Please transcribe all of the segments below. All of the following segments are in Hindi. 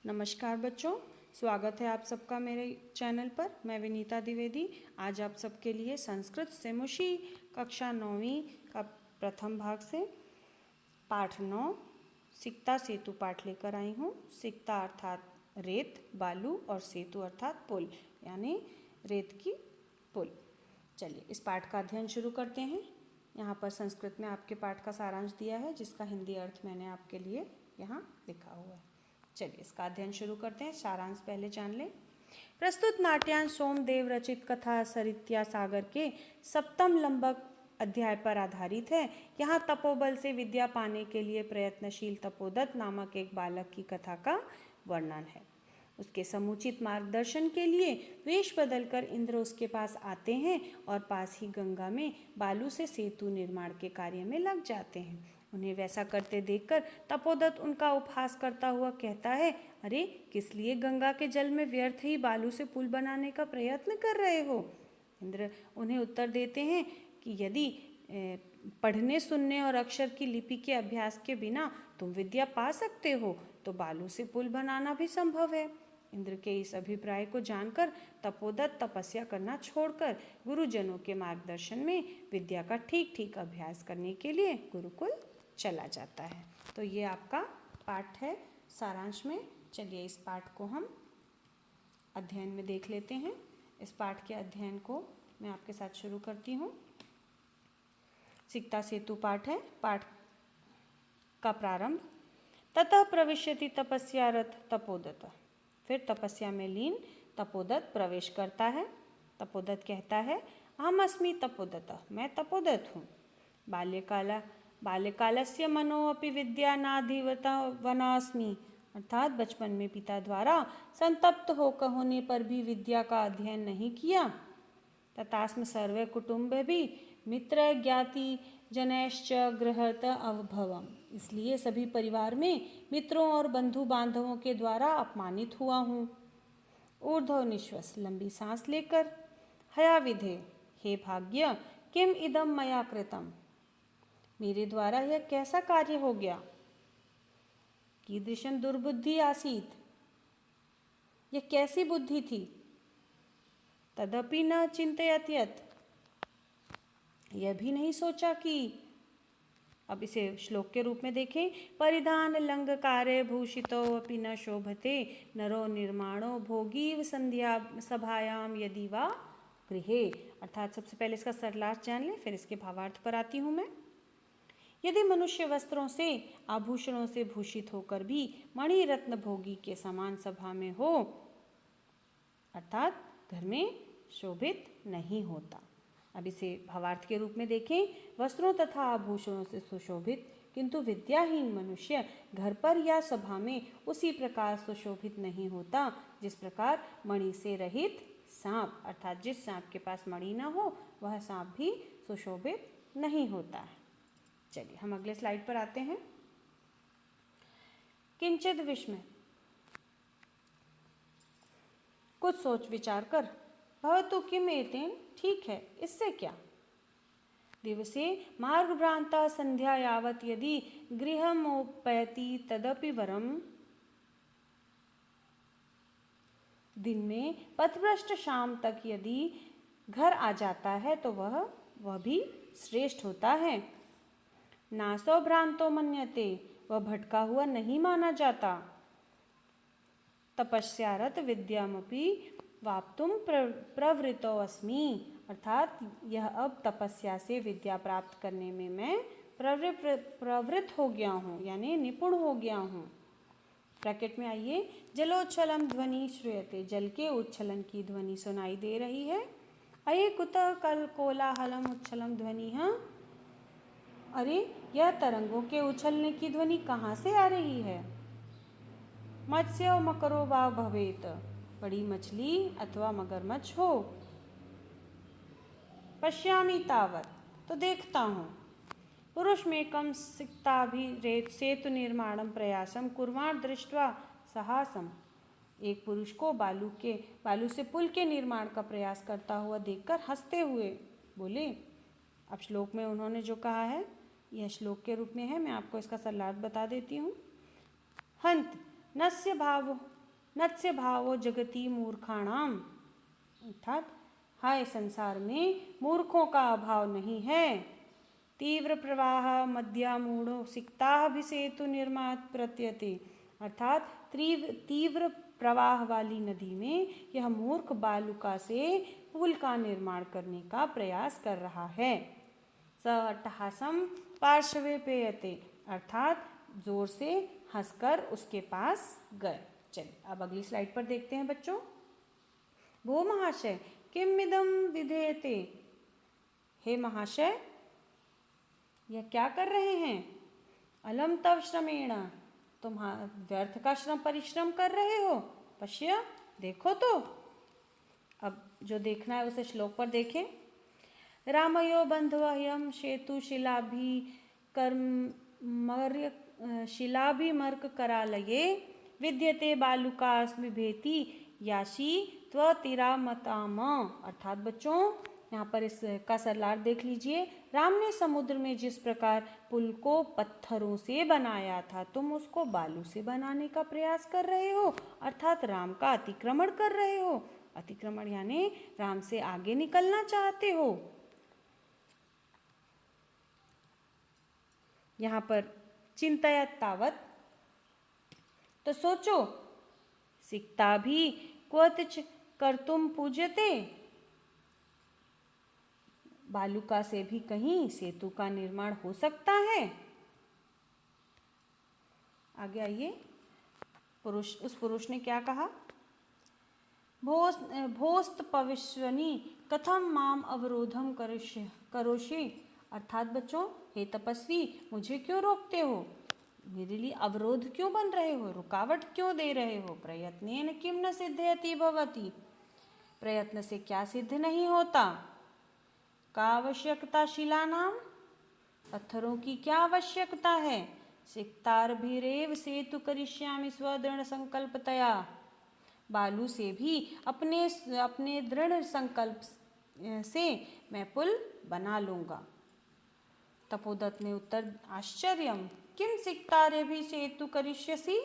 नमस्कार बच्चों, स्वागत है आप सबका मेरे चैनल पर। मैं विनीता द्विवेदी आज आप सबके लिए संस्कृत सेमुशी कक्षा 9वीं का प्रथम भाग से पाठ 9 सिक्ता सेतु पाठ लेकर आई हूँ। सिक्ता अर्थात रेत, बालू और सेतु अर्थात पुल, यानी रेत की पुल। चलिए इस पाठ का अध्ययन शुरू करते हैं। यहाँ पर संस्कृत में आपके पाठ का सारांश दिया है, जिसका हिंदी अर्थ मैंने आपके लिए यहाँ लिखा हुआ है। चलिए इसका अध्ययन शुरू करते हैं। सारांश पहले जान लें। प्रस्तुत नाट्यांश सोमदेव रचित कथा सरित्या सागर के सप्तम लंबक अध्याय पर आधारित है। यहाँ तपोबल से विद्या पाने के लिए प्रयत्नशील तपोदत्त नामक एक बालक की कथा का वर्णन है। उसके समुचित मार्गदर्शन के लिए वेश बदलकर इंद्र उसके पास आते हैं और पास ही गंगा में बालू से सेतु निर्माण के कार्य में लग जाते हैं। उन्हें वैसा करते देखकर तपोदत्त उनका उपहास करता हुआ कहता है, अरे किस लिए गंगा के जल में व्यर्थ ही बालू से पुल बनाने का प्रयत्न कर रहे हो। इंद्र उन्हें उत्तर देते हैं कि यदि पढ़ने सुनने और अक्षर की लिपि के अभ्यास के बिना तुम विद्या पा सकते हो तो बालू से पुल बनाना भी संभव है। इंद्र के इस अभिप्राय को जानकर तपोदत्त तपस्या करना छोड़कर गुरुजनों के मार्गदर्शन में विद्या का ठीक ठीक अभ्यास करने के लिए गुरुकुल चला जाता है। तो ये आपका पाठ है सारांश में। चलिए इस पाठ को हम अध्ययन में देख लेते हैं। इस पाठ के अध्ययन को मैं आपके साथ शुरू करती हूँ। सिक्ता सेतु पाठ है। पाठ का प्रारंभ। ततः प्रविश्यति तपस्यारत तपोदत्त। फिर तपस्या में लीन तपोदत्त प्रवेश करता है। तपोदत्त कहता है, अहम अस्मि तपोदत्त, मैं तपोदत्त हूँ। बाल्यकालस्य मनोऽपि विद्या नाधिवनास्मि, अर्थात बचपन में पिता द्वारा संतप्त होने पर भी विद्या का अध्ययन नहीं किया। ततास्म सर्वे कुटुम्बे भी मित्र ज्ञाति जनैश्च गृहत अभवम, इसलिए सभी परिवार में मित्रों और बंधु बांधवों के द्वारा अपमानित हुआ हूँ। ऊर्ध्व निश्वास लंबी सांस लेकर, हया विधे, हे भाग्य, किम इदम मया कृतम, मेरे द्वारा यह कैसा कार्य हो गया। कीदृशं दुर्बुद्धि आसीत, यह कैसी बुद्धि थी। तदपि न चिंतयत यत्, यह भी नहीं सोचा कि। अब इसे श्लोक के रूप में देखें। परिधान लंगकारे भूषितो अपि न शोभते, नरो निर्माणो भोगीव संध्या सभायाम यदि वा गृहे, अर्थात सबसे पहले इसका सरलार्थ जान लें, फिर इसके भावार्थ पर आती हूँ मैं। यदि मनुष्य वस्त्रों से आभूषणों से भूषित होकर भी मणि रत्न भोगी के समान सभा में हो, अर्थात घर में शोभित नहीं होता। अब इसे भावार्थ के रूप में देखें। वस्त्रों तथा आभूषणों से सुशोभित किंतु विद्याहीन मनुष्य घर पर या सभा में उसी प्रकार सुशोभित नहीं होता जिस प्रकार मणि से रहित सांप, अर्थात जिस सांप के पास मणि न हो वह सांप भी सुशोभित नहीं होता है। चलिए हम अगले स्लाइड पर आते हैं। किंचित विस्मय, कुछ सोच विचार कर, भवतु किम एतेन, ठीक है इससे क्या। दिवसे मार्गभ्रांता संध्या यावत यदि गृहमोपैति तदपि वरम, दिन में पथभ्रष्ट शाम तक यदि घर आ जाता है तो वह भी श्रेष्ठ होता है। नासो भ्रांतो मन्यते, वह भटका हुआ नहीं माना जाता। तपस्यारत विद्यामपि वाप्तुम प्रवृतो अस्मि, अर्थात यह अब तपस्या से विद्या प्राप्त करने में मैं प्रवृत्त हो गया हूँ, यानी निपुण हो गया हूँ। ब्रैकेट में आइए। जलोच्छलम ध्वनि श्रूयते, जल के उच्छलन की ध्वनि सुनाई दे रही है। अये कुतः कल कोलाहलम उच्छलम ध्वनि, अरे यह तरंगों के उछलने की ध्वनि कहाँ से आ रही है। मत्स्य मकरो वा भवेत, बड़ी मछली अथवा मगरमच्छ हो। पश्यामि तावत, तो देखता हूँ। पुरुषमेकं सिक्ताभिरेत सेतु निर्माणं प्रयासम कुर्वाण दृष्ट्वा साहसम, एक पुरुष को बालू से पुल के निर्माण का प्रयास करता हुआ देखकर हंसते हुए बोले। अब श्लोक में उन्होंने जो कहा है यह श्लोक के रूप में है, मैं आपको इसका सरलार्थ बता देती हूँ। हंत नस्य भाव नत्स्य भावो जगति मूर्खाणाम, अर्थात हाय संसार में मूर्खों का अभाव नहीं है। तीव्र प्रवाह मध्यामूढ़ो सिक्ताः भी सेतु निर्मात प्रत्यते, अर्थात तीव्र प्रवाह वाली नदी में यह मूर्ख बालुका से पुल का निर्माण करने का प्रयास कर रहा है। स अट्टहासम पार्श्वे पेयते, अर्थात जोर से हंसकर उसके पास गए। चलिए अब अगली स्लाइड पर देखते हैं बच्चों। भो महाशय किम इदम विधेयते, हे महाशय यह क्या कर रहे हैं। अलम तव श्रमेण, तुम व्यर्थ का परिश्रम कर रहे हो। पश्य, देखो तो। अब जो देखना है उसे श्लोक पर देखें। रामयो बंधवह्यम सेतु शिलाभिमर्क करालये विद्यते बालुकास्मिभेति याशी त्वतिरामताम, अर्थात बच्चों यहाँ पर इसका सरलार देख लीजिए। राम ने समुद्र में जिस प्रकार पुल को पत्थरों से बनाया था, तुम उसको बालू से बनाने का प्रयास कर रहे हो, अर्थात राम का अतिक्रमण कर रहे हो। अतिक्रमण यानी राम से आगे निकलना चाहते हो। यहाँ पर चिंतयत तावत, तो सोचो। सिक्ता भी क्वचित् कर्तुम पूज्यते, बालुका से भी कहीं सेतु का निर्माण हो सकता है। आगे आइए। उस पुरुष ने क्या कहा। भोस्त पविश्वनी कथम माम अवरोधम करोषि, अर्थात बच्चों हे तपस्वी मुझे क्यों रोकते हो, मेरे लिए अवरोध क्यों बन रहे हो, रुकावट क्यों दे रहे हो। प्रयत्नेन किम न सिद्ध्यति भवति, प्रयत्न से क्या सिद्ध नहीं होता। का आवश्यकता शिलानाम, पत्थरों की क्या आवश्यकता है। सिक्तारभिरेव सेतु करिष्यामि स्वदृढ़ संकल्पतया, बालू से भी अपने दृढ़ संकल्प से मैं पुल बना लूंगा। तपोदत्त ने उत्तर, आश्चर्यम किम सिक्तारे भी सेतु करिष्यसि,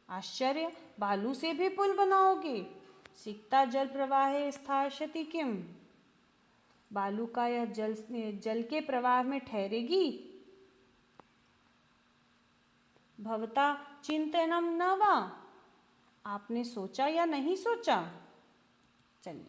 आश्चर्य, बालू से भी पुल बनाओगे। सिक्ता जल प्रवाहे स्थास्यति किम, बालू का यह जल के प्रवाह में ठहरेगी। भवता चिंतनम न वा, आपने सोचा या नहीं सोचा। चलिए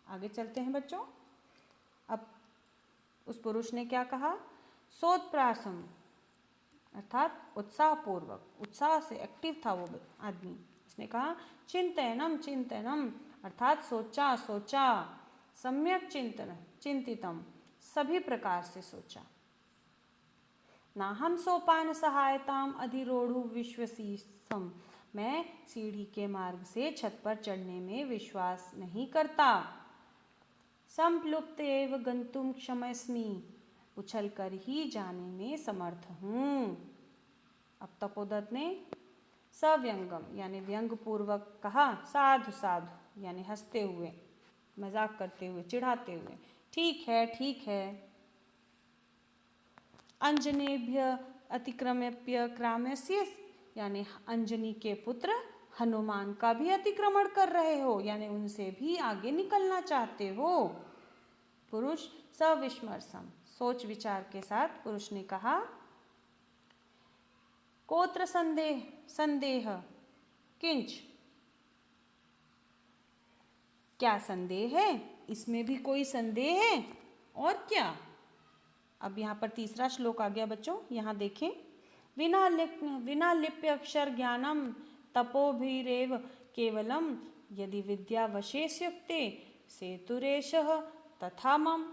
आगे चलते हैं बच्चों। अब उस पुरुष ने क्या कहा। सोत्प्रासम, अर्थात उत्साहपूर्वक, उत्साह से एक्टिव था वो आदमी। उसने कहा चिंतनम चिंतनम, अर्थात सोचा सोचा। सम्यक चिंतितम, सभी प्रकार से सोचा। नाहम सोपान सहायताम अधिरोढ़ु विश्वसीसम, मैं सीढ़ी के मार्ग से छत पर चढ़ने में विश्वास नहीं करता। संप्लुप्त एव गंतुम क्षमस्मि, उछल कर ही जाने में समर्थ हूँ। अब तपोदत्त ने सव्यंगम यानी व्यंग पूर्वक कहा, साधु साधु यानी हंसते हुए, मजाक करते हुए, चिढ़ाते हुए, ठीक है ठीक है। अंजनेभ्य अतिक्रम्य क्राम्यस्य, यानी अंजनी के पुत्र हनुमान का भी अतिक्रमण कर रहे हो, यानी उनसे भी आगे निकलना चाहते हो। पुरुष सविस्मर्शम, सोच विचार के साथ पुरुष ने कहा, कोत्र संदेह किंच, क्या संदेह है, इसमें भी कोई संदेह है और क्या। अब यहाँ पर तीसरा श्लोक आ गया बच्चों, यहाँ देखें। विना लिप्य अक्षर ज्ञानम तपोभिरेव केवलम यदि विद्या वशेष्युक्ते सेतुरेशः तथा मम,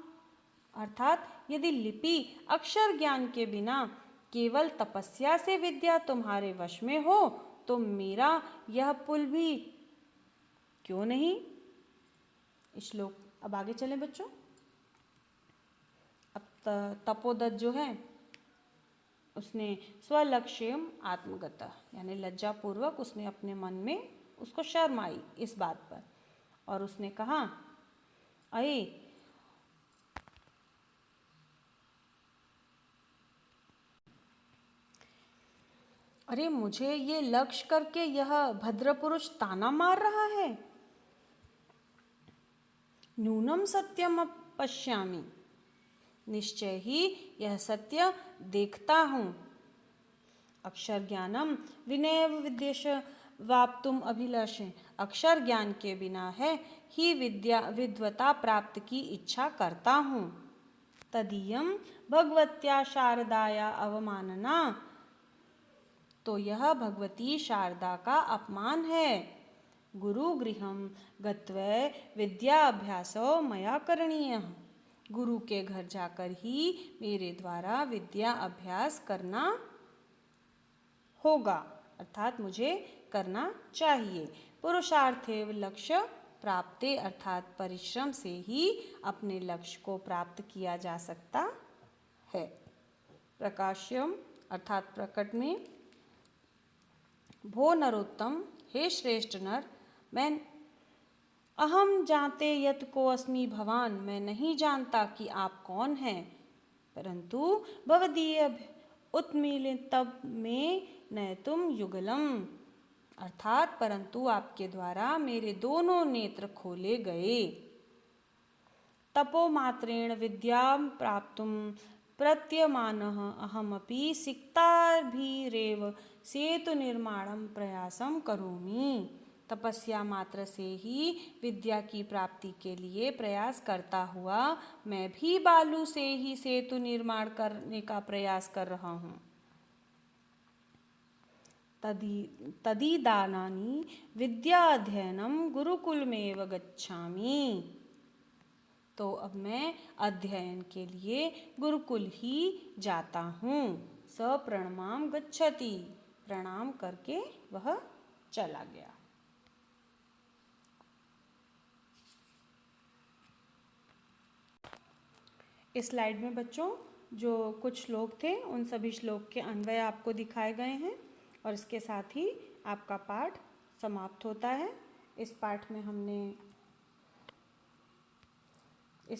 अर्थात यदि लिपि अक्षर ज्ञान के बिना केवल तपस्या से विद्या तुम्हारे वश में हो तो मेरा यह पुल भी क्यों नहीं। श्लोक अब आगे चले बच्चों। अब तपोदत्त जो है उसने स्वलक्ष्यम आत्मगत यानी लज्जा पूर्वक उसने अपने मन में उसको शर्म आई इस बात पर, और उसने कहा, अये अरे मुझे ये लक्ष्य करके यह भद्र पुरुष ताना मार रहा है। नूनम सत्यम पश्यामि, निश्चय ही यह सत्य देखता हूँ। अक्षर ज्ञानम विनैव विद्येश वाप्तुम अभिलाषे, अक्षर ज्ञान के बिना है ही विद्वता प्राप्त की इच्छा करता हूँ। तदीयम भगवत्या शारदाया अवमानना, तो यह भगवती शारदा का अपमान है। गुरु गृहम गत्वै विद्या अभ्यासो मया करणीय, गुरु के घर जाकर ही मेरे द्वारा विद्या अभ्यास करना होगा, अर्थात मुझे करना चाहिए। पुरुषार्थेव लक्ष्य प्राप्ते, अर्थात परिश्रम से ही अपने लक्ष्य को प्राप्त किया जा सकता है। प्रकाश्यम अर्थात प्रकट में, भो नरोत्तम, हे श्रेष्ठ नर, मैं अहम जानते यत को अस्मि भवान, मैं नहीं जानता कि आप कौन हैं, परंतु भवदीय उत्मीलितम में नयतुम युगलम, अर्थात परंतु आपके द्वारा मेरे दोनों नेत्र खोले गए। तपो मात्रेण विद्यां प्राप्तुम प्रत्यमानः अहमपि सिक्ताभिरेव सेतु निर्माणम प्रयासम करोमि, तपस्या मात्र से ही विद्या की प्राप्ति के लिए प्रयास करता हुआ मैं भी बालू से ही सेतु निर्माण करने का प्रयास कर रहा हूँ। तदीदानानि विद्याध्ययनम गुरुकुलमेव गच्छामि, तो अब मैं अध्ययन के लिए गुरुकुल ही जाता हूँ। स प्रणमाम गच्छति, प्रणाम करके वह चला गया। इस स्लाइड में बच्चों जो कुछ श्लोक थे उन सभी श्लोक के अन्वय आपको दिखाए गए हैं और इसके साथ ही आपका पाठ समाप्त होता है। इस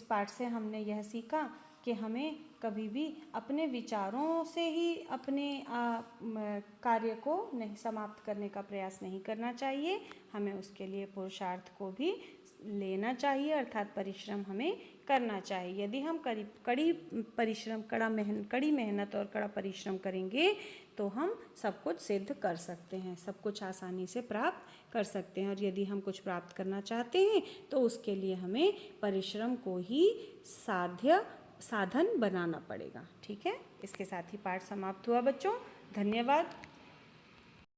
पाठ से हमने यह सीखा कि हमें कभी भी अपने विचारों से ही अपने कार्य को नहीं समाप्त करने का प्रयास नहीं करना चाहिए, हमें उसके लिए पुरुषार्थ को भी लेना चाहिए, अर्थात परिश्रम हमें करना चाहिए। यदि हम कड़ी मेहनत और कड़ा परिश्रम करेंगे तो हम सब कुछ सिद्ध कर सकते हैं, सब कुछ आसानी से प्राप्त कर सकते हैं। और यदि हम कुछ प्राप्त करना चाहते हैं तो उसके लिए हमें परिश्रम को ही साधन बनाना पड़ेगा। ठीक है, इसके साथ ही पाठ समाप्त हुआ बच्चों। धन्यवाद।